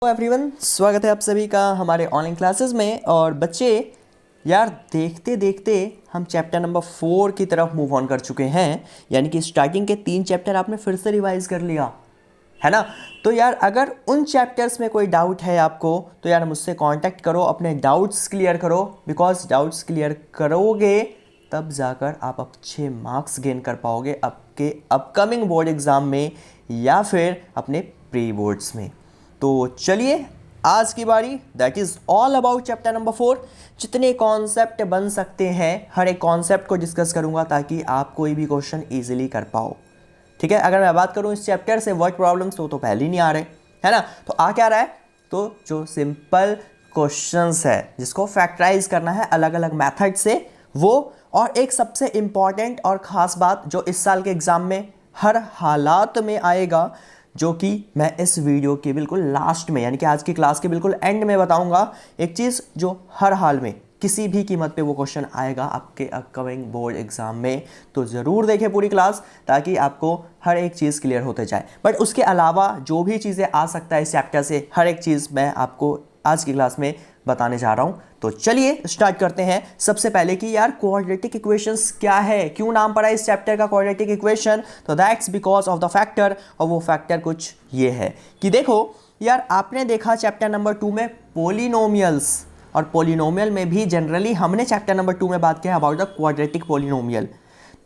Everyone, स्वागत है आप सभी का हमारे ऑनलाइन क्लासेस में। और बच्चे यार, देखते देखते हम चैप्टर नंबर 4 की तरफ मूव ऑन कर चुके हैं। यानी कि स्टार्टिंग के 3 चैप्टर आपने फिर से रिवाइज कर लिया है ना। तो यार, अगर उन चैप्टर्स में कोई डाउट है आपको तो यार मुझसे कांटेक्ट करो, अपने डाउट्स क्लियर करो। बिकॉज डाउट्स क्लियर करोगे तब जाकर आप अच्छे मार्क्स गेन कर पाओगे आपके अपकमिंग बोर्ड एग्ज़ाम में या फिर अपने प्री बोर्ड्स में। तो चलिए, आज की बारी that is all about chapter number 4। जितने कॉन्सेप्ट बन सकते हैं हर एक कॉन्सेप्ट को डिस्कस करूंगा ताकि आप कोई भी क्वेश्चन इजीली कर पाओ। ठीक है, अगर मैं बात करूं इस चैप्टर से वर्ड प्रॉब्लम्स तो पहले ही नहीं आ रहे है ना। तो आ क्या रहा है, तो जो सिंपल क्वेश्चंस है जिसको फैक्टराइज करना है अलग अलग मेथड से वो। और एक सबसे इंपॉर्टेंट और ख़ास बात जो इस साल के एग्ज़ाम में हर हालात में आएगा, जो कि मैं इस वीडियो के बिल्कुल लास्ट में यानी कि आज की क्लास के बिल्कुल एंड में बताऊंगा। एक चीज़ जो हर हाल में किसी भी कीमत पे वो क्वेश्चन आएगा आपके अपकमिंग बोर्ड एग्जाम में। तो ज़रूर देखें पूरी क्लास ताकि आपको हर एक चीज़ क्लियर होते जाए। बट उसके अलावा जो भी चीज़ें आ सकता है इस चैप्टर से, हर एक चीज़ मैं आपको आज की क्लास में बताने जा रहा हूँ। तो चलिए स्टार्ट करते हैं। सबसे पहले कि यार क्वाड्रेटिक इक्वेशंस क्या है, क्यों नाम पड़ा इस चैप्टर का क्वाड्रेटिक इक्वेशन। तो that's because of the factor, और वो फैक्टर कुछ ये है कि देखो यार, आपने देखा चैप्टर नंबर 2 में पोलिनोमियल्स, और पोलिनोमियल में भी जनरली हमने चैप्टर नंबर 2 में बात किया अबाउट द क्वाड्रेटिक पोलिनोमियल।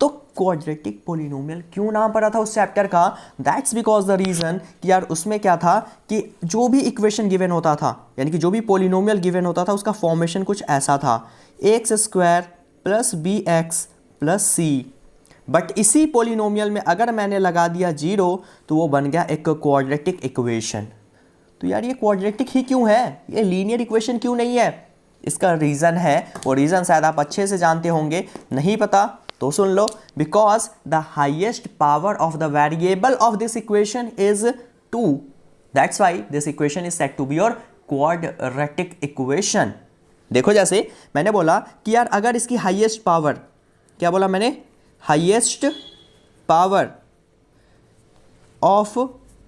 तो क्वाड्रेटिक पोलिनोमियल क्यों नाम पड़ा था उस चैप्टर का, दैट्स बिकॉज द रीज़न कि यार उसमें क्या था कि जो भी इक्वेशन गिवन होता था यानी कि जो भी पोलिनोमियल गिवन होता था उसका फॉर्मेशन कुछ ऐसा था, x² plus bx plus c। But इसी पोलिनोमियल में अगर मैंने लगा दिया 0 तो वो बन गया एक क्वाड्रेटिक इक्वेशन। तो यार ये क्वाड्रेटिक ही क्यों है, ये लीनियर इक्वेशन क्यों नहीं है? इसका रीज़न है, वो रीज़न शायद आप अच्छे से जानते होंगे, नहीं पता तो सुन लो। Because the highest power of the variable of this equation is 2, that's why this equation is said to be your quadratic equation. देखो, जैसे मैंने बोला कि यार अगर इसकी हाइएस्ट पावर, क्या बोला मैंने, हाइएस्ट पावर ऑफ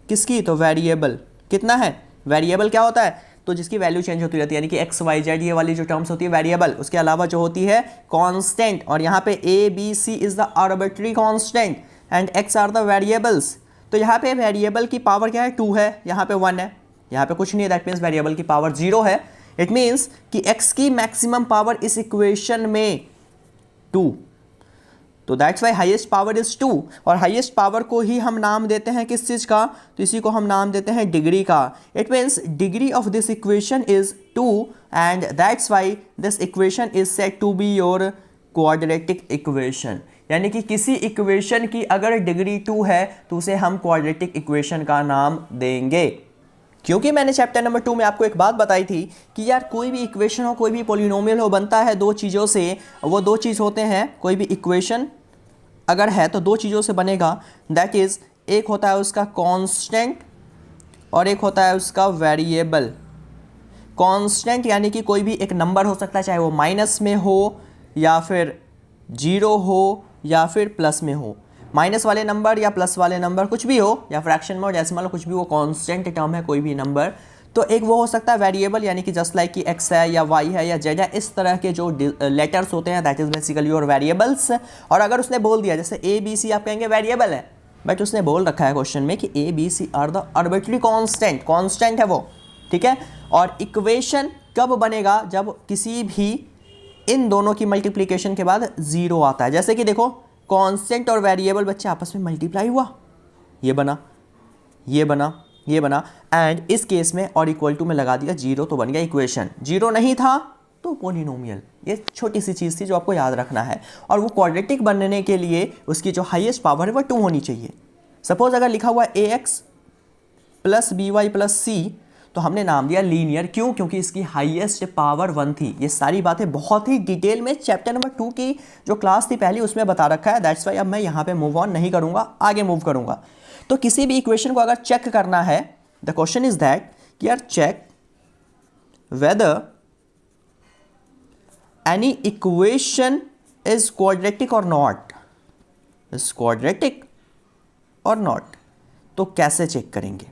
किसकी, तो वेरिएबल कितना है, वेरिएबल क्या होता है, तो जिसकी वैल्यू चेंज होती रहती है यानी कि एक्स वाई जेड ये वाली जो टर्म्स होती है वेरिएबल। उसके अलावा जो होती है कांस्टेंट, और यहाँ पे a b c is the arbitrary constant and x are the variables. तो यहाँ पे वेरिएबल की पावर क्या है, 2 है, यहाँ पे 1 है, यहाँ पे कुछ नहीं है, दैट मीन्स वेरिएबल की पावर 0 है। इट मीन्स कि एक्स की मैक्सिमम पावर इस इक्वेशन में 2, तो that's why highest power is 2। और हाईएस्ट पावर को ही हम नाम देते हैं किस चीज़ का, तो इसी को हम नाम देते हैं डिग्री का। It means degree of this equation is 2 and that's why this equation is said to be your quadratic equation. यानी कि किसी इक्वेशन की अगर डिग्री 2 है तो उसे हम क्वाड्रेटिक इक्वेशन का नाम देंगे। क्योंकि मैंने चैप्टर नंबर 2 में आपको एक बात बताई थी कि यार कोई भी इक्वेशन हो, कोई भी पोलिनोमियल हो, बनता है 2 चीज़ों से। वो 2 चीज़ होते हैं, कोई भी इक्वेशन अगर है तो 2 चीज़ों से बनेगा। दैट इज़, एक होता है उसका कांस्टेंट और एक होता है उसका वेरिएबल। कांस्टेंट यानी कि कोई भी एक नंबर हो सकता है, चाहे वो माइनस में हो या फिर 0 हो या फिर प्लस में हो। माइनस वाले नंबर या प्लस वाले नंबर कुछ भी हो, या फ्रैक्शन में हो, जैसे मान लो कुछ भी, वो कांस्टेंट टर्म है कोई भी नंबर। तो एक वो हो सकता है वेरिएबल, यानी कि जस्ट लाइक कि एक्स है या वाई है या जेड है, इस तरह के जो लेटर्स होते हैं that is basically your variables. और अगर उसने बोल दिया जैसे ए बी सी, आप कहेंगे वेरिएबल है, बट उसने बोल रखा है क्वेश्चन में कि a b c are the arbitrary constant, constant है वो, ठीक है। और इक्वेशन कब बनेगा, जब किसी भी इन दोनों की मल्टीप्लीकेशन के बाद 0 आता है। जैसे कि देखो, कांस्टेंट और वेरिएबल बच्चे आपस में मल्टीप्लाई हुआ, ये बना, ये बना, ये बना, एंड इस केस में और इक्वल टू में लगा दिया 0 तो बन गया इक्वेशन। 0 नहीं था तो पोलिनोमियल। ये छोटी सी चीज़ थी जो आपको याद रखना है। और वो क्वाड्रेटिक बनने के लिए उसकी जो हाईएस्ट पावर है वो 2 होनी चाहिए। सपोज अगर लिखा हुआ a x plus b y plus c, तो हमने नाम दिया लीनियर। क्यों? क्योंकि इसकी हाईएस्ट पावर 1 थी। ये सारी बातें बहुत ही डिटेल में चैप्टर नंबर 2 की जो क्लास थी पहली उसमें बता रखा है। दैट्स वाई अब मैं यहाँ पे मूव ऑन नहीं करूँगा, आगे मूव करूँगा। तो किसी भी इक्वेशन को अगर चेक करना है, द क्वेश्चन इज दैट कि यार check whether any equation is quadratic or not, is quadratic or not. तो कैसे चेक करेंगे?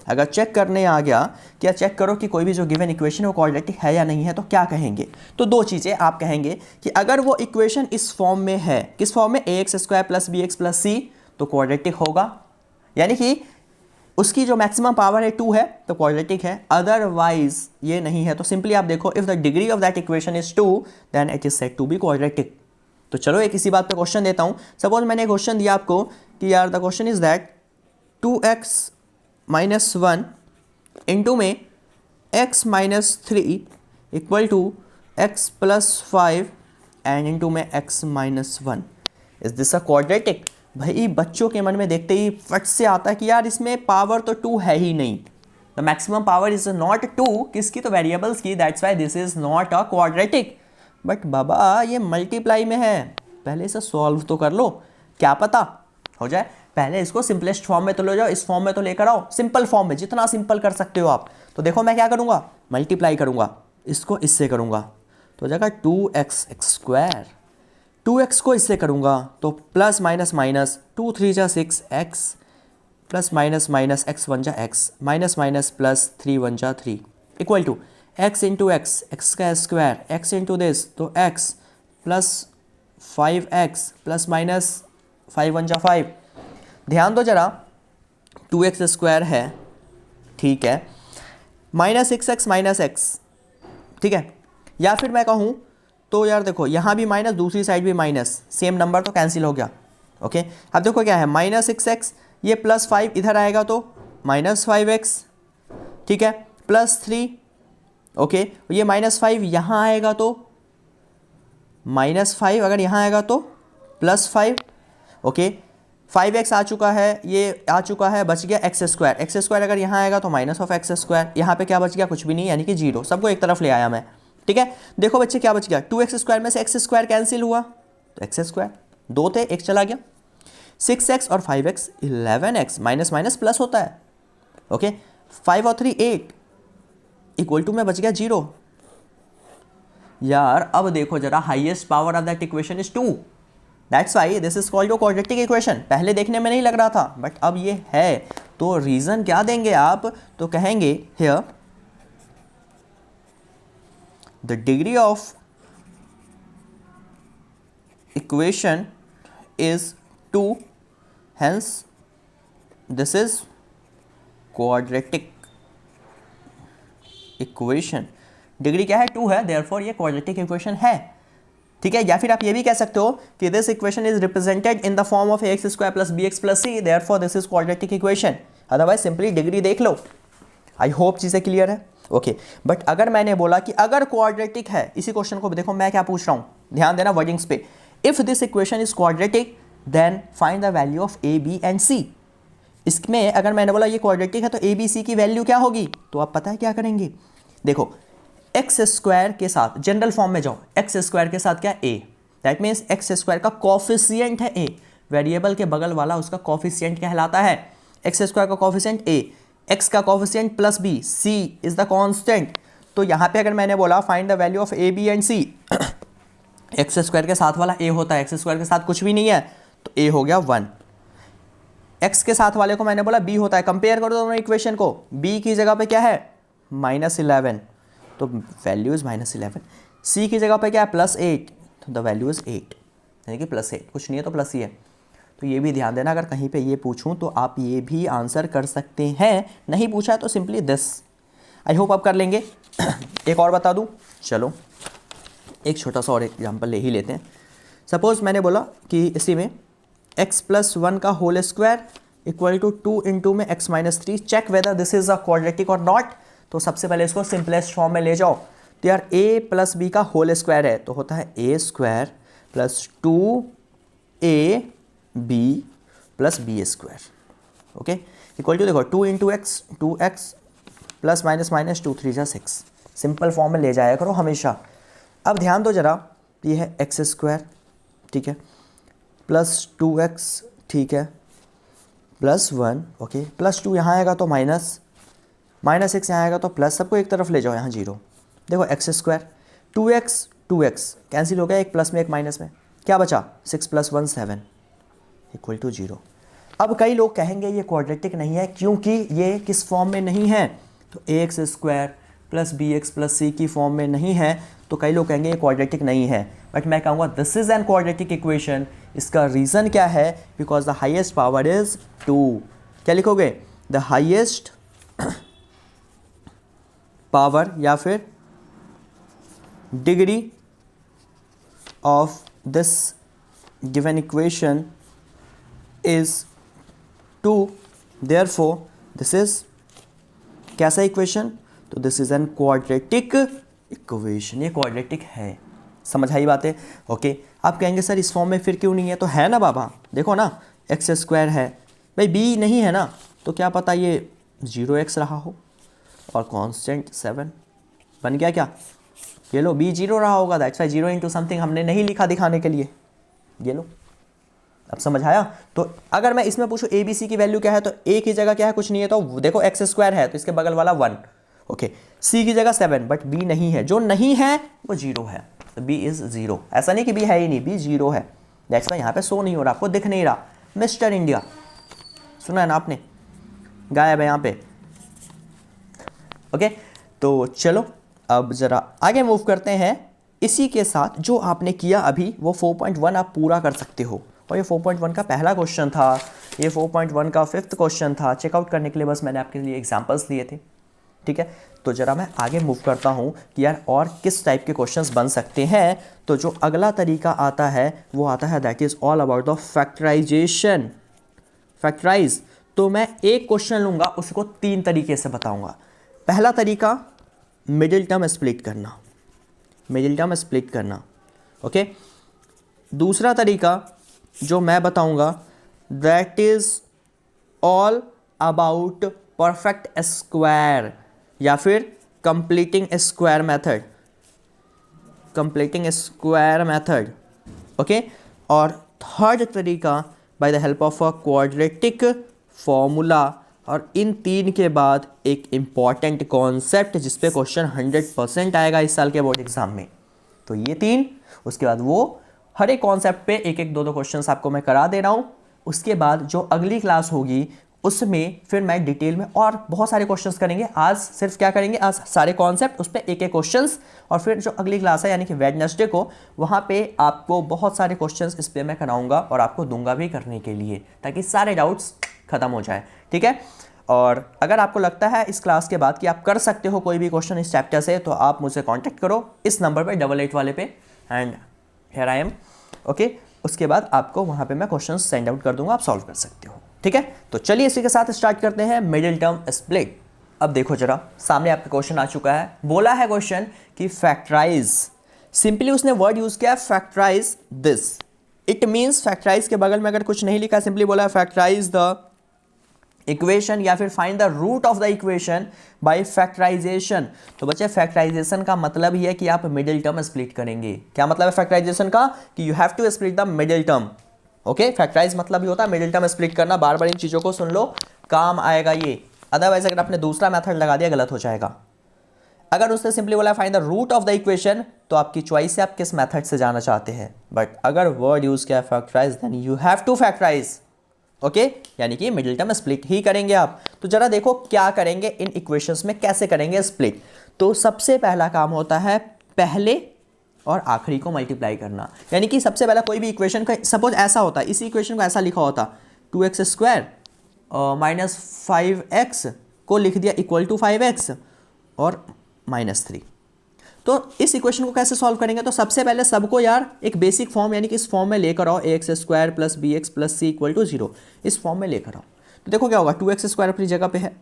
अगर चेक करने आ गया कि चेक करो कि कोई भी जो गिवन इक्वेशन है वो क्वाड्रेटिक है या नहीं है, तो क्या कहेंगे? तो दो चीज़ें आप कहेंगे कि अगर वो इक्वेशन इस फॉर्म में है, किस फॉर्म में, ax² + bx + c, तो क्वाड्रेटिक होगा, यानी कि उसकी जो मैक्सिमम पावर है 2 है तो क्वाड्रेटिक है, अदरवाइज ये नहीं है। तो सिंपली आप देखो, if the degree of that equation is 2 then it is said to be quadratic. तो चलो एक इसी बात पे क्वेश्चन देता हूँ। सपोज मैंने क्वेश्चन दिया आपको कि यार the question is that 2x - 1 into में x - 3 equal to x + 5 and into में x - 1, is this a quadratic? भाई बच्चों के मन में देखते ही फट से आता है कि यार इसमें पावर तो 2 है ही नहीं, the maximum power is not 2, किसकी? तो वेरिएबल्स की, that's why this is not a quadratic. But बाबा ये मल्टीप्लाई में है, पहले इसे सॉल्व तो कर लो, क्या पता हो जाए। पहले इसको सिंपलेस्ट फॉर्म में तो ले जाओ, इस फॉर्म में तो लेकर आओ, सिंपल फॉर्म में, जितना सिंपल कर सकते हो आप। तो देखो मैं क्या करूँगा, मल्टीप्लाई करूँगा, इसको इससे करूँगा तो हो जाएगा 2x² 2x को इससे करूँगा तो प्लस माइनस माइनस 2 3 जा 6x plus minus minus x 1 जा x माइनस माइनस प्लस 3 1 जा 3 equal to x into x, x का स्क्वायर, x इंटू दिस तो x plus 5x plus minus 5 1 जा 5। ध्यान दो जरा, 2x² है, ठीक है, माइनस 6x माइनस x, ठीक है। या फिर मैं कहूँ तो यार देखो यहाँ भी माइनस, दूसरी साइड भी माइनस, सेम नंबर तो कैंसिल हो गया, ओके। अब देखो क्या है, माइनस 6x, ये प्लस 5 इधर आएगा तो माइनस 5x, ठीक है, प्लस 3, ओके। ये माइनस 5 यहाँ आएगा तो माइनस 5, अगर यहाँ आएगा तो प्लस 5, ओके। 5x आ चुका है, ये आ चुका है, बच गया x² अगर यहाँ आएगा तो माइनस ऑफ x², यहाँ पे क्या बच गया, कुछ भी नहीं, यानी कि 0, सबको एक तरफ ले आया मैं, ठीक है। देखो बच्चे क्या बच गया, 2x² में से x² कैंसिल हुआ तो x², 2 थे, एक चला गया, 6x और 5x 11x, minus minus plus होता है, ओके। 5 और 3 8 इक्वल टू में बच गया 0। यार अब देखो जरा, highest power of that equation is 2, that's why this is called quadratic equation. पहले देखने में नहीं लग रहा था बट अब ये है, तो रीजन क्या देंगे आप, तो कहेंगे here the degree of equation is 2, hence this is quadratic equation। Degree क्या है, 2 है, therefore ये quadratic equation है, ठीक है। या फिर आप ये भी कह सकते हो कि this equation is represented in the form of ax² + bx + c, therefore this is quadratic equation। Otherwise simply degree देख लो। आई होप चीज़ें क्लियर है, ओके। बट अगर मैंने बोला कि अगर क्वाड्रेटिक है, इसी क्वेश्चन को देखो मैं क्या पूछ रहा हूँ, ध्यान देना वर्डिंग्स पे, if this equation is quadratic then find the value of a b and c। इसमें अगर मैंने बोला ये क्वाड्रेटिक है तो a b c की वैल्यू क्या होगी, तो आप पता है क्या करेंगे, देखो x² के साथ जनरल फॉर्म में जाओ, x² के साथ क्या a, दैट मीन्स x² का कॉफिशिएंट है a, वेरिएबल के बगल वाला उसका कॉफिशिएंट कहलाता है, x² का कॉफिशिएंट a, x का coefficient plus b, c is the constant. तो यहाँ पे अगर मैंने बोला find the value of a b and c, x² के साथ वाला a होता है, x² के साथ कुछ भी नहीं है तो a हो गया 1, x के साथ वाले को मैंने बोला b होता है, कंपेयर करो दोनों इक्वेशन को, b की जगह पे क्या है -11 तो वैल्यू इज -11, c की जगह पे क्या है +8 तो द वैल्यू इज 8, यानी कि +8, कुछ नहीं है तो प्लस ही है। तो ये भी ध्यान देना, अगर कहीं पे ये पूछूं तो आप ये भी आंसर कर सकते हैं, नहीं पूछा तो सिंपली दिस। आई होप आप कर लेंगे। एक और बता दूं, चलो एक छोटा सा और एग्जांपल ले ही लेते हैं। सपोज मैंने बोला कि इसी में x + 1 का whole square equal to 2 into में x - 3, check whether this is a quadratic or not. तो सबसे पहले इसको सिंपलेस्ट फॉर्म में ले जाओ, तो यार a + b का होल स्क्वायर है तो होता है a² + 2ab + b², okay, equal to देखो 2 into x 2x plus minus minus 2 3 जा 6, सिंपल फॉर्म में ले जाया करो हमेशा। अब ध्यान दो जरा, ये है x², ठीक है, प्लस 2x, ठीक है, +1, ओके, +2 यहाँ आएगा तो माइनस, -6 यहाँ आएगा तो प्लस, सबको एक तरफ ले जाओ, यहाँ 0। देखो x², 2x कैंसिल हो गया, एक प्लस में एक माइनस में, क्या बचा 6 + 1 7 इक्वल टू 0। अब कई लोग कहेंगे ये क्वाड्रेटिक नहीं है क्योंकि ये किस फॉर्म में नहीं है, तो ax square plus b x plus c की फॉर्म में नहीं है, तो कई लोग कहेंगे ये क्वाड्रेटिक नहीं है। बट मैं कहूँगा this is an quadratic equation. इसका रीज़न क्या है? Because the highest power is 2। क्या लिखोगे? द हाइएस्ट पावर या फिर degree of this given equation is 2, therefore this is कैसा इक्वेशन? तो this is an quadratic equation. ये क्वाड्रेटिक है। समझ आई बातें? ओके। आप कहेंगे सर इस फॉर्म में फिर क्यों नहीं है? तो है ना बाबा, देखो ना एक्स स्क्वायर है भाई, बी नहीं है ना, तो क्या पता ये 0x रहा हो और कांस्टेंट 7 बन गया क्या? ये लो बी 0 रहा होगा, दैट्स वाई 0 इंटू समथिंग हमने नहीं लिखा दिखाने के लिए। ये लो, अब समझ आया? तो अगर मैं इसमें पूछूं ए बी सी की वैल्यू क्या है, तो ए की जगह क्या है? कुछ नहीं है, तो देखो एक्स स्क्वायर है तो इसके बगल वाला 1। ओके, सी की जगह 7, बट बी नहीं है, जो नहीं है वो 0 है, तो बी इज 0। ऐसा नहीं कि बी है ही नहीं, बी 0 है। दैट्स वाई यहाँ पे शो नहीं हो रहा, आपको दिख नहीं रहा। मिस्टर इंडिया सुना है ना आपने, गायब है यहाँ पे। ओके, तो चलो अब जरा आगे मूव करते हैं। इसी के साथ जो आपने किया अभी वो 4.1 आप पूरा कर सकते हो, और ये 4.1 का पहला क्वेश्चन था, ये 4.1 का 5th क्वेश्चन था। चेकआउट करने के लिए बस मैंने आपके लिए एग्जांपल्स दिए थे, ठीक है। तो जरा मैं आगे मूव करता हूँ कि यार और किस टाइप के क्वेश्चंस बन सकते हैं। तो जो अगला तरीका आता है वो आता है that is all about the factorisation. Factorise, तो मैं एक क्वेश्चन लूँगा, उसको 3 तरीके से बताऊँगा। पहला तरीका मिडिल टर्म स्प्लिट करना, मिडिल टर्म स्प्लिट करना, ओके। दूसरा तरीका जो मैं बताऊंगा that is all about perfect square या फिर completing square method, completing square method, okay. और थर्ड तरीका bye the help of a quadratic formula. और इन 3 के बाद एक इम्पॉर्टेंट कॉन्सेप्ट जिस पे क्वेश्चन 100% आएगा इस साल के बोर्ड एग्जाम में। तो ये 3, उसके बाद वो हर एक कॉन्सेप्ट पे एक एक 2-2 क्वेश्चंस आपको मैं करा दे रहा हूँ। उसके बाद जो अगली क्लास होगी उसमें फिर मैं डिटेल में और बहुत सारे क्वेश्चंस करेंगे। आज सिर्फ क्या करेंगे, आज सारे कॉन्सेप्ट, उस पर एक एक क्वेश्चंस, और फिर जो अगली क्लास है यानी कि वेडनेसडे को, वहाँ पे आपको बहुत सारे क्वेश्चंस इस पर मैं कराऊंगा और आपको दूंगा भी करने के लिए, ताकि सारे डाउट्स खत्म हो जाए, ठीक है। और अगर आपको लगता है इस क्लास के बाद कि आप कर सकते हो कोई भी क्वेश्चन इस चैप्टर से, तो आप मुझसे कांटेक्ट करो इस नंबर पे 88 वाले पे, and here I am, okay. उसके बाद आपको वहाँ पे मैं क्वेश्चन सेंड आउट कर दूंगा, आप सॉल्व कर सकते हो, ठीक है। तो चलिए इसी के साथ स्टार्ट करते हैं मिडिल टर्म स्प्लिट। अब देखो जरा, सामने आपका क्वेश्चन आ चुका है। बोला है क्वेश्चन कि फैक्टराइज, सिंपली उसने वर्ड यूज किया factorise this. It means factorise के बगल में अगर कुछ नहीं लिखा, सिंपली बोला फैक्टराइज द इक्वेशन या फिर find the root of the equation by factorisation. तो बच्चे फैक्टराइजेशन का मतलब ही है कि आप मिडिल टर्म स्प्लिट करेंगे। क्या मतलब है फैक्टराइजेशन का? कि you have to split the middle term, okay. Factorise मतलब ही होता है मिडिल टर्म स्प्लिट करना। बार बार इन चीज़ों को सुन लो, काम आएगा ये। अदरवाइज अगर आपने दूसरा मेथड लगा दिया गलत हो जाएगा। अगर उसने सिंपली बोला find the root of the equation, तो आपकी चॉइस है आप किस मेथड से जाना चाहते हैं। बट अगर वर्ड यूज किया factorise, then you have to factorise, okay, यानी कि मिडिल टर्म स्प्लिट ही करेंगे आप। तो जरा देखो क्या करेंगे इन इक्वेशंस में, कैसे करेंगे स्प्लिट। तो सबसे पहला काम होता है पहले और आखिरी को मल्टीप्लाई करना। यानी कि सबसे पहला कोई भी इक्वेशन का, सपोज ऐसा होता है, इसी इक्वेशन को ऐसा लिखा होता 2x स्क्वायर माइनस 5x को लिख दिया इक्वल टू 5x और -3। तो इस इक्वेशन को कैसे सॉल्व करेंगे? तो सबसे पहले सबको यार एक बेसिक फॉर्म यानी कि इस फॉर्म में लेकर आओ, ax square plus bx plus c equal to 0, इस फॉर्म में लेकर आओ। तो देखो क्या होगा, 2x स्क्वायर अपनी जगह पे है,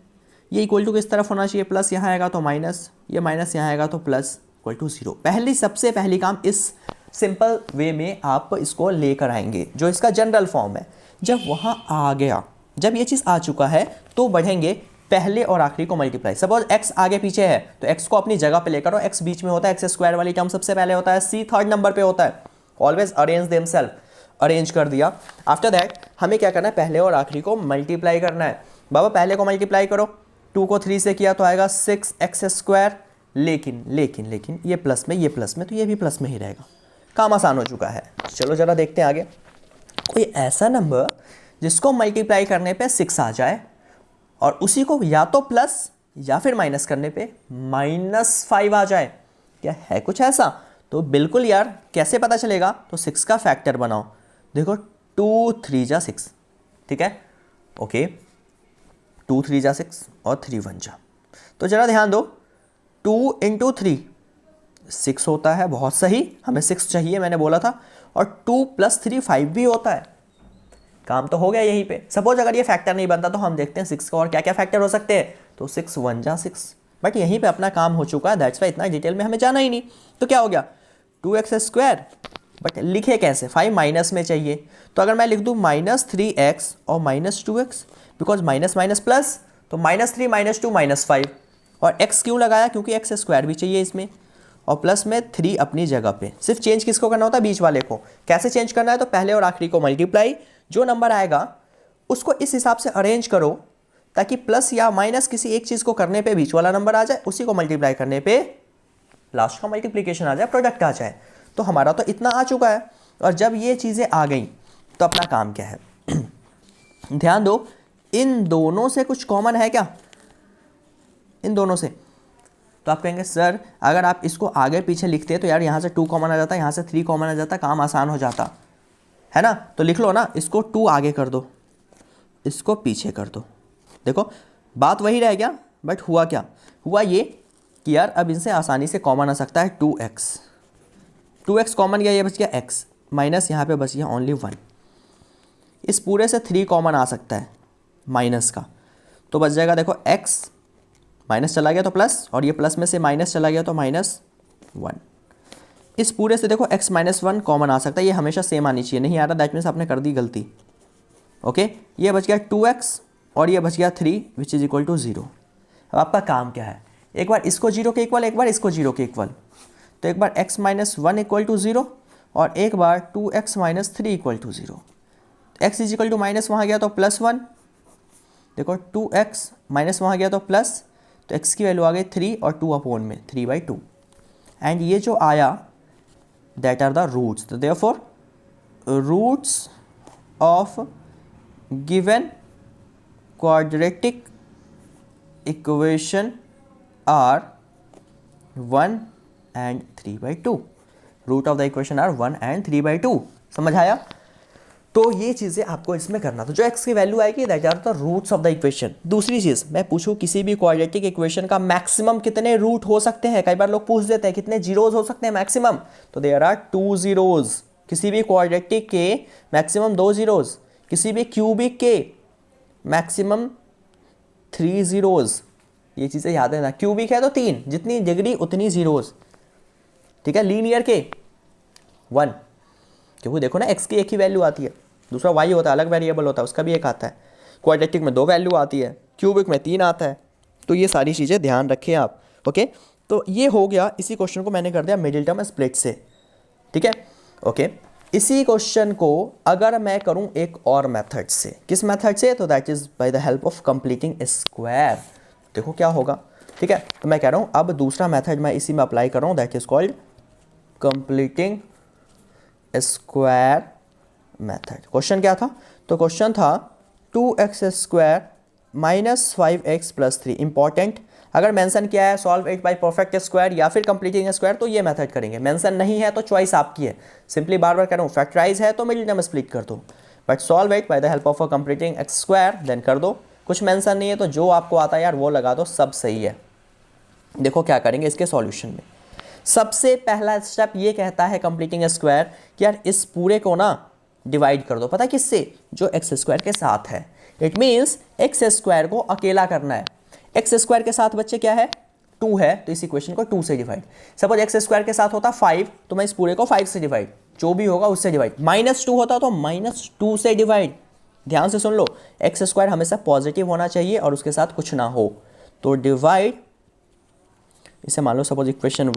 ये इक्वल टू किस तरफ होना चाहिए, प्लस यहाँ आएगा तो माइनस, ये माइनस यहाँ आएगा तो प्लस, इक्वल टू 0। सबसे पहली काम इस सिंपल वे में आप इसको लेकर आएंगे, जो इसका जनरल फॉर्म है। जब वहाँ आ गया, जब ये चीज़ आ चुका है, तो बढ़ेंगे पहले और आखिरी को मल्टीप्लाई। सपोज x आगे पीछे है तो x को अपनी जगह पे लेकर, और x बीच में होता है, x स्क्वायर वाली टर्म सबसे पहले होता है, c थर्ड नंबर पे होता है। ऑलवेज अरेंज देमसेल्फ, अरेंज कर दिया। आफ्टर दैट हमें क्या करना है, पहले और आखिरी को मल्टीप्लाई करना है। बाबा पहले को मल्टीप्लाई करो, 2 को 3 से किया तो आएगा 6x स्क्वायर। लेकिन ये प्लस में, ये प्लस में, तो ये भी प्लस में ही रहेगा। काम आसान हो चुका है। चलो जरा देखते हैं आगे। कोई ऐसा नंबर जिसको मल्टीप्लाई करने पे 6 आ जाए और उसी को या तो प्लस या फिर माइनस करने पे -5 आ जाए। क्या है कुछ ऐसा? तो बिल्कुल यार, कैसे पता चलेगा? तो 6 का फैक्टर बनाओ। देखो 2 3 जा 6, ठीक है, ओके, 2 3 जा 6 और 3 1 जा। तो जरा ध्यान दो, 2 × 3 6 होता है, बहुत सही, हमें 6 चाहिए मैंने बोला था। और 2 + 3 5 भी होता है। काम तो हो गया यहीं पे। सपोज अगर ये फैक्टर नहीं बनता तो हम देखते हैं 6 का और क्या क्या फैक्टर हो सकते हैं। तो 6 1 जा 6, बट यहीं पे अपना काम हो चुका है, दैट्स वाई इतना डिटेल में हमें जाना ही नहीं। तो क्या हो गया 2x², बट लिखे कैसे? 5 माइनस में चाहिए, तो अगर मैं लिख दूँ -3x और -2x, because minus minus plus, तो -3 -2 -5। और x क्यों लगाया? क्योंकि x² भी चाहिए इसमें, और प्लस में 3 अपनी जगह पे। सिर्फ चेंज किसको करना होता है? बीच वाले को। कैसे चेंज करना है? तो पहले और आखिरी को मल्टीप्लाई, जो नंबर आएगा उसको इस हिसाब से अरेंज करो ताकि प्लस या माइनस किसी एक चीज़ को करने पे बीच वाला नंबर आ जाए, उसी को मल्टीप्लाई करने पे लास्ट का मल्टीप्लिकेशन आ जाए, प्रोडक्ट आ जाए। तो हमारा तो इतना आ चुका है। और जब ये चीज़ें आ गई तो अपना काम क्या है? ध्यान दो, इन दोनों से कुछ कॉमन है क्या? इन दोनों से? तो आप कहेंगे सर अगर आप इसको आगे पीछे लिखते तो यार यहाँ से 2 कॉमन आ जाता, यहाँ से 3 कॉमन आ जाता, काम आसान हो जाता है ना। तो लिख लो ना, इसको 2 आगे कर दो, इसको पीछे कर दो। देखो बात वही रह गया, बट हुआ क्या? हुआ ये कि यार अब इनसे आसानी से कॉमन आ सकता है 2x कॉमन गया, ये बच गया x, माइनस यहाँ पे बच गया ओनली 1। इस पूरे से 3 कॉमन आ सकता है माइनस का, तो बच जाएगा देखो x, माइनस चला गया तो प्लस, और ये प्लस में से माइनस चला गया तो -1। इस पूरे से देखो x -1 कॉमन आ सकता है, ये हमेशा सेम आनी चाहिए, नहीं आ रहा दैट मीन्स आपने कर दी गलती। ओके, ये बच गया 2x और ये बच गया 3 विच इज इक्वल टू 0। अब आपका काम क्या है? एक बार इसको 0 के इक्वल, एक बार इसको 0 के इक्वल। तो एक बार x -1 इक्वल टू 0 और एक बार 2x - 3 equal to 0। x is equal to minus वहाँ गया तो +1, देखो 2x माइनस वहाँ गया तो प्लस, तो x की वैल्यू आ गई 3 और 2 अपॉन में 3/2। एंड ये जो आया दैट आर द रूट्स, तो therefore roots of given quadratic equation are 1 and 3/2। Root of the equation are 1 and 3/2। समझ आया? तो ये चीज़ें आपको इसमें करना, तो जो x की वैल्यू आएगी that are the roots of the equation. दूसरी चीज़ मैं पूछूं किसी भी क्वाड्रेटिक इक्वेशन का मैक्सिमम कितने रूट हो सकते हैं? कई बार लोग पूछ देते हैं कितने जीरोज हो सकते हैं मैक्सिमम, तो देयर आर 2 जीरोज। किसी भी क्वाड्रेटिक के मैक्सिमम 2 जीरोज, किसी भी क्यूबिक के मैक्सिमम 3 जीरोज। ये चीज़ें याद है ना, क्यूबिक है तो 3, जितनी डिग्री उतनी जीरोज, ठीक है। लीनियर के 1, क्योंकि देखो ना x की एक ही वैल्यू आती है, दूसरा y होता है, अलग वेरिएबल होता है, उसका भी एक आता है। क्वाड्रेटिक में 2 वैल्यू आती है, क्यूबिक में 3 आता है। तो ये सारी चीज़ें ध्यान रखें आप, ओके। तो ये हो गया, इसी क्वेश्चन को मैंने कर दिया मिडिल टर्म स्प्लिट से, ठीक है, ओके। इसी क्वेश्चन को अगर मैं करूं एक और मेथड से, किस मेथड से? तो that is by the help of completing square. देखो क्या होगा, ठीक है। तो मैं कह रहा हूं अब दूसरा मेथड मैं इसी में अप्लाई कर रहा हूं, that is called completing square method. Question क्या था? तो क्वेश्चन था 2x² - 5x + 3। इंपॉर्टेंट, अगर मेंशन किया है solve it bye perfect square या फिर कंप्लीटिंग स्क्वायर तो ये मेथड करेंगे। मेंशन नहीं है तो चॉइस आपकी है, सिंपली बार बार कह रहा हूँ फैक्टराइज है तो मिडिल टर्म स्प्लिट कर दो, but solve it by the help of a completing square then कर दो। कुछ मेंशन नहीं है तो जो आपको आता है यार वो लगा दो, सब सही है। देखो क्या करेंगे इसके सॉल्यूशन में। सबसे पहला स्टेप ये कहता है कंप्लीटिंग स्क्वायर कि यार इस पूरे को ना डिवाइड कर दो, पता है किससे? जो x² के साथ है। इट मीन्स x² को अकेला करना है। x² के साथ बच्चे क्या है? 2 है, तो इस इक्वेशन को 2 से डिवाइड। सपोज x² के साथ होता 5, तो मैं इस पूरे को 5 से डिवाइड, जो भी होगा उससे डिवाइड। -2 होता तो -2 से डिवाइड। ध्यान से सुन लो, x² हमेशा पॉजिटिव होना चाहिए और उसके साथ कुछ ना हो, तो डिवाइड, इसे मान लो सपोज इक्वेशन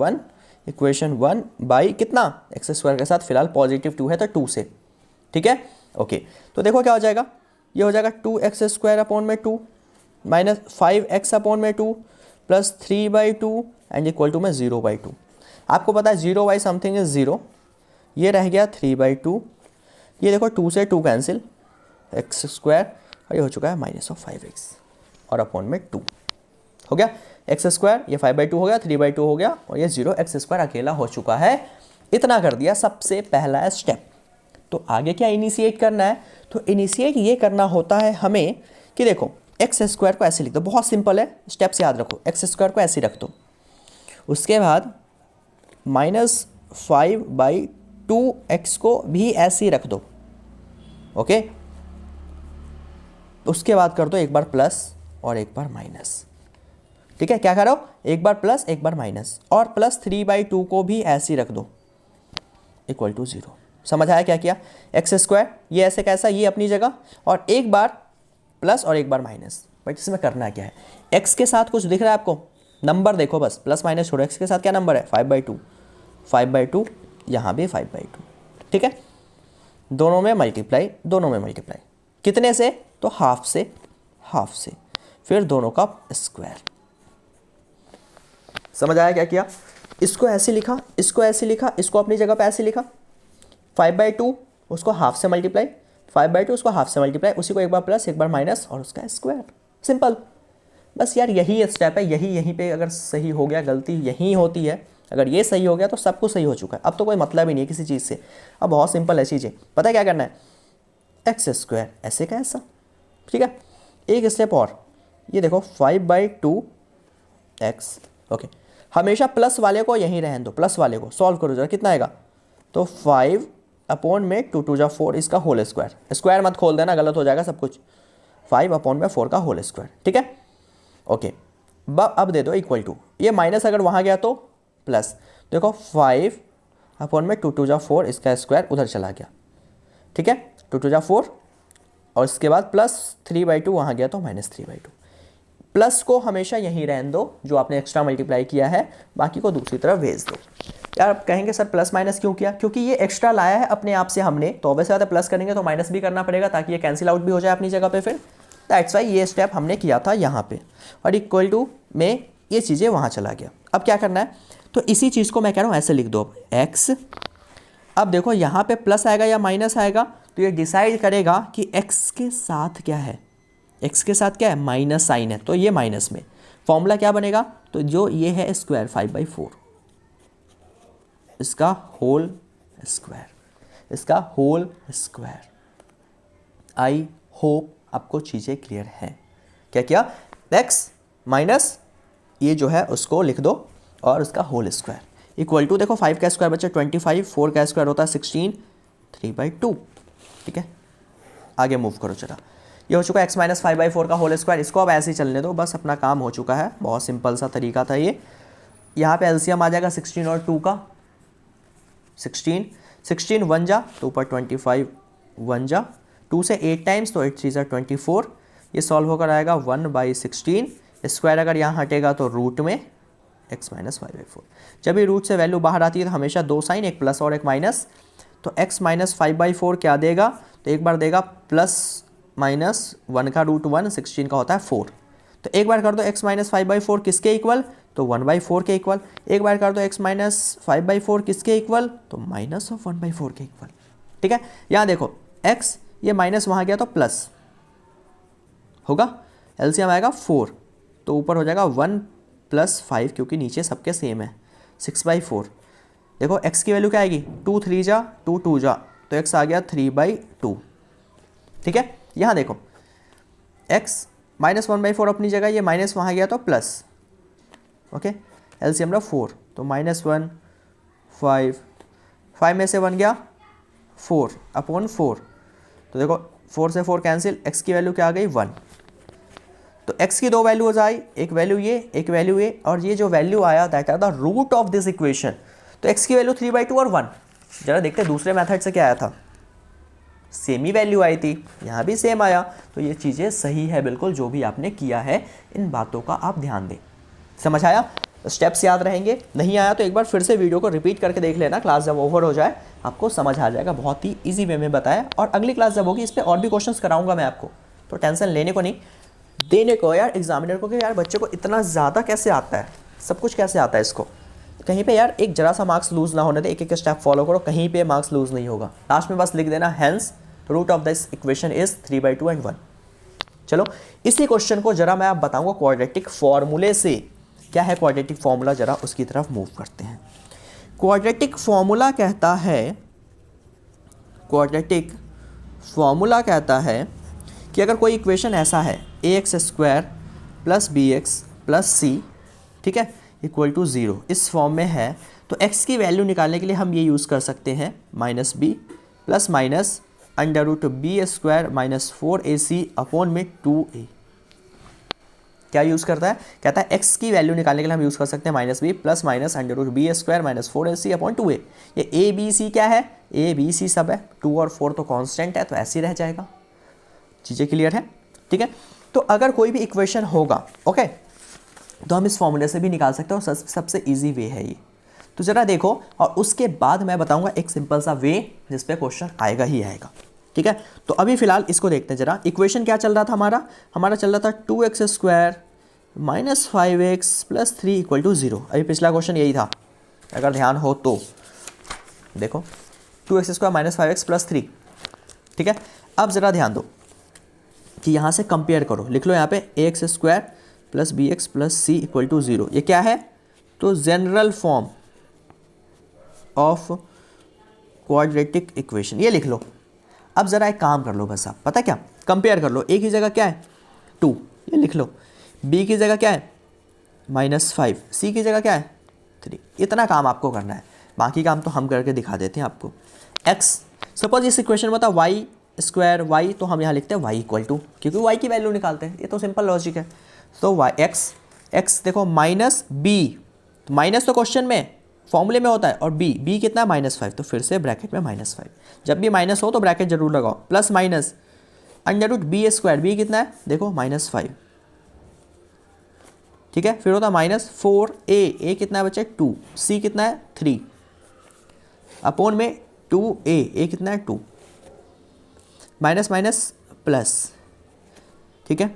1 बाई कितना? x² के साथ फिलहाल +2 है तो 2 से, ठीक है, ओके। तो देखो क्या हो जाएगा, ये हो जाएगा 2x² अपॉन में 2 माइनस 5x अपॉन में 2 प्लस 3/2 एंड इक्वल टू में 0/2। आपको पता है 0 बाई समथिंग इज 0, ये रह गया 3/2। ये देखो 2 से 2 कैंसिल, एक्स स्क्वायर और ये हो चुका है -5x और अपॉन में 2 हो गया। एक्स स्क्वायर ये 5/2 हो गया, 3/2 हो गया और ये 0x² अकेला हो चुका है। इतना कर दिया सबसे पहला स्टेप। तो आगे क्या इनिशिएट करना है? तो इनिशिएट ये करना होता है हमें कि देखो x² को ऐसे लिख दो, बहुत सिंपल है, स्टेप्स याद रखो। x² को ऐसे रख दो, उसके बाद -5/2x को भी ऐसे ही रख दो, ओके। उसके बाद कर दो एक बार प्लस और एक बार माइनस, ठीक है। क्या करो, एक बार प्लस एक बार माइनस, और +3/2 को भी ऐसे ही रख दो = 0। समझ आया क्या किया? x² ये ऐसे कैसा, ये अपनी जगह, और एक बार प्लस और एक बार माइनस। बट इसमें करना क्या है, x के साथ कुछ दिख रहा है आपको, नंबर देखो बस, प्लस माइनस छोड़ो, x के साथ क्या नंबर है 5/2, 5/2 यहाँ भी 5/2, ठीक है। दोनों में मल्टीप्लाई, दोनों में मल्टीप्लाई, कितने से? तो हाफ से, हाफ से, फिर दोनों का स्क्वायर। समझ आया क्या किया? इसको ऐसे लिखा, इसको ऐसे लिखा, इसको अपनी जगह पे ऐसे लिखा, 5/2 उसको हाफ से मल्टीप्लाई, 5/2 उसको हाफ से मल्टीप्लाई, उसी को एक बार प्लस एक बार माइनस और उसका स्क्वायर। सिंपल। बस यार यही स्टेप है, यहीं पे अगर सही हो गया, गलती यहीं होती है, अगर ये सही हो गया तो सब कुछ सही हो चुका है। अब तो कोई मतलब ही नहीं है किसी चीज़ से। अब बहुत सिंपल है चीज़ें, पता है क्या करना है, x² ऐसे का ऐसा, ठीक है। एक स्टेप और, ये देखो 5/2x, ओके। हमेशा प्लस वाले को यहीं रहने दो, प्लस वाले को सॉल्व करो जरा, कितना आएगा? तो 5/4, 4 इसका होल स्क्वायर, स्क्वायर मत खोल देना, गलत हो जाएगा सब कुछ। 5/4 का होल स्क्वायर, ठीक है, ओके। अब दे दो =, ये माइनस अगर वहाँ गया तो प्लस, देखो 5/2, इसका स्क्वायर उधर चला गया, ठीक है, 2 और इसके बाद +3/2 वहाँ गया तो -3/2। प्लस को हमेशा यहीं रहने दो जो आपने एक्स्ट्रा मल्टीप्लाई किया है, बाकी को दूसरी तरफ भेज दो। यार आप कहेंगे सर प्लस माइनस क्यों किया? क्योंकि ये एक्स्ट्रा लाया है अपने आप से हमने, तो ऑब्वियस बात है प्लस करेंगे तो माइनस भी करना पड़ेगा ताकि ये कैंसिल आउट भी हो जाए अपनी जगह पे। फिर दैट्स वाई ये स्टेप हमने किया था यहाँ पे, और = में ये चीज़ें वहाँ चला गया। अब क्या करना है, तो इसी चीज़ को मैं कह रहा हूँ ऐसे लिख दो, x। अब देखो यहाँ पे प्लस आएगा या माइनस आएगा, तो ये डिसाइड करेगा कि x के साथ क्या है, x के साथ क्या है, माइनस साइन है, तो ये माइनस में। फॉर्मूला क्या बनेगा, तो जो ये है स्क्वायर 5/4, इसका होल स्क्वायर, इसका होल स्क्वायर। आई होप आपको चीज़ें क्लियर हैं। क्या किया, x माइनस ये जो है उसको लिख दो और उसका होल स्क्वायर = देखो 5 का स्क्वायर बच्चे 25, 4 का स्क्वायर होता है 16, 3/2, ठीक है। आगे मूव करो जरा, ये हो चुका है x - 5/4 का होल स्क्वायर। इसको अब ऐसे ही चलने दो, बस अपना काम हो चुका है। बहुत सिंपल सा तरीका था ये। यहाँ पे एलसीएम आ जाएगा 16 और 2 का, 16 1 जा तो ऊपर 25 1 जा, 2 से 8 टाइम्स तो 8 3 24। ये सॉल्व होकर आएगा 1/16। स्क्वायर अगर यहाँ हटेगा तो रूट में x - 5/4। जब ये रूट से वैल्यू बाहर आती है तो हमेशा दो साइन, एक प्लस और एक माइनस। तो x - 5/4 क्या देगा, तो एक बार देगा +-1 का √1, 16 का होता है 4। तो एक बार कर दो x - 5/4 किसके इक्वल, तो 1/4 के इक्वल। एक बार कर दो x - 5/4 किसके इक्वल, तो -1/4 के इक्वल, ठीक है। यहाँ देखो x, ये माइनस वहाँ गया तो प्लस होगा, एलसीएम आएगा 4, तो ऊपर हो जाएगा 1 + 5 क्योंकि नीचे सबके सेम है, 6/4। देखो x की वैल्यू क्या आएगी, 2 3 जा 2 2 जा, तो x आ गया 3/2, ठीक है। यहाँ देखो x -1/4 अपनी जगह, ये माइनस वहाँ गया तो प्लस, ओके। एलसीएम रहा 4, तो -1 5, 5 में से 1 गया 4/4, तो देखो 4 से 4 कैंसिल, x की वैल्यू क्या आ गई 1। तो x की दो वैल्यूज आई, एक वैल्यू ये, एक वैल्यू ये, और ये जो वैल्यू आया that are the root of this equation. तो x की वैल्यू 3/2 और 1। जरा देखते हैं दूसरे मेथड से क्या आया था, सेम ही वैल्यू आई थी, यहाँ भी सेम आया। तो ये चीज़ें सही है बिल्कुल, जो भी आपने किया है इन बातों का आप ध्यान दें। समझ आया, स्टेप्स याद रहेंगे। नहीं आया तो एक बार फिर से वीडियो को रिपीट करके देख लेना, क्लास जब ओवर हो जाए आपको समझ आ जाएगा। बहुत ही ईजी वे में बताया, और अगली क्लास जब होगी इस पर और भी क्वेश्चंस कराऊंगा मैं आपको, तो टेंशन लेने को नहीं, देने को यार एग्जामिनर को कि यार बच्चे को इतना ज़्यादा कैसे आता है, सब कुछ कैसे आता है इसको। कहीं पे यार एक जरा सा मार्क्स लूज़ ना होने दे, एक एक स्टेप फॉलो करो, कहीं पे मार्क्स लूज़ नहीं होगा। लास्ट में बस लिख देना hence root of this equation is 3/2 and 1। चलो इसी क्वेश्चन को जरा मैं आप बताऊंगा क्वाड्रेटिक फॉर्मूले से। क्या है क्वाड्रेटिक फॉर्मूला, जरा उसकी तरफ मूव करते हैं। क्वाड्रेटिक फॉर्मूला कहता है कि अगर कोई इक्वेशन ऐसा है ax² + bx + c, ठीक है, इक्वल टू 0, इस फॉर्म में है, तो x की वैल्यू निकालने के लिए हम ये यूज़ कर सकते हैं -b + √b² - 4ac अपॉन में 2a। क्या यूज़ करता है, कहता है x की वैल्यू निकालने के लिए हम यूज़ कर सकते हैं -b + √b² - 4ac upon 2a। ये a b c क्या है, a b c सब है, 2 और 4 तो कांस्टेंट है, तो ऐसे ही रह जाएगा। चीज़ें क्लियर है, ठीक है। तो अगर कोई भी इक्वेशन होगा, ओके, तो हम इस फॉर्मूले से भी निकाल सकते हैं और सबसे ईजी वे है ये। तो ज़रा देखो, और उसके बाद मैं बताऊंगा एक सिंपल सा वे जिस पे क्वेश्चन आएगा ही आएगा, ठीक है। तो अभी फिलहाल इसको देखते हैं जरा। इक्वेशन क्या चल रहा था हमारा चल रहा था 2x² - 5x + 3 = 0। अभी पिछला क्वेश्चन यही था, अगर ध्यान हो तो देखो, 2x² - 5x + 3, ठीक है। अब ज़रा ध्यान दो कि यहाँ से कंपेयर करो, लिख लो यहाँ पे ax² + bx + c = 0। ये क्या है, तो general form of quadratic equation, ये लिख लो। अब ज़रा एक काम कर लो, बस आप पता क्या, कंपेयर कर लो। a की जगह क्या है 2, ये लिख लो। b की जगह क्या है -5, c की जगह क्या है 3। इतना काम आपको करना है, बाकी काम तो हम करके दिखा देते हैं आपको। x, सपोज इस इक्वेशन में था y² y, तो हम यहाँ लिखते हैं y = क्योंकि y की वैल्यू निकालते हैं, ये तो सिंपल लॉजिक है। तो y x देखो -b, तो माइनस तो क्वेश्चन में फॉर्मूले में होता है, और b कितना है -5, तो फिर से ब्रैकेट में -5। जब भी माइनस हो तो ब्रैकेट जरूर लगाओ, प्लस माइनस √b², b कितना है देखो -5, ठीक है। फिर होता है -4a, a कितना है बच्चे 2, c कितना है 3 अपॉन में 2a, a कितना है 2, माइनस माइनस प्लस, ठीक है।